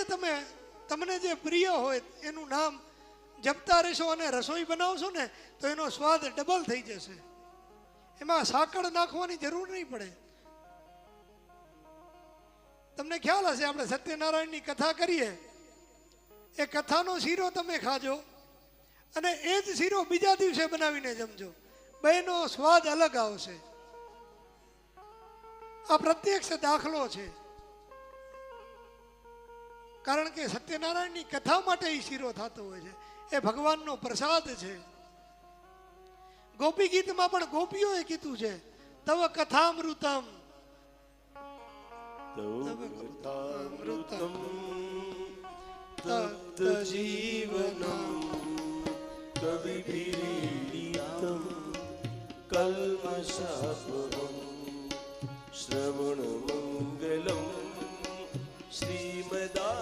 તમને જે પ્રિય હોય એનું નામ જપતા રહેશો અને રસોઈ બનાવશો ને તો એનો સ્વાદ ડબલ થઈ જશે. એમાં સાકર નાખવાની જરૂર નહીં પડે. તમને ખ્યાલ હશે આપણે સત્યનારાયણની કથા કરીએ, એ કથાનો શીરો તમે ખાજો અને એ જ શીરો બીજા દિવસે બનાવીને જમજો, બેનો સ્વાદ અલગ આવશે. આ પ્રત્યક્ષ દાખલો છે. કારણ કે સત્યનારાયણની કથા માટે એ શીરો થતો હોય છે, એ ભગવાનનો પ્રસાદ છે. ગોપી ગીતમાં પણ ગોપીઓએ કીધું છે, તવ કથામૃતમ તવ તપ્ત જીવનમ કવિભીડિતમ કલ્મષાપહમ શ્રવણમમ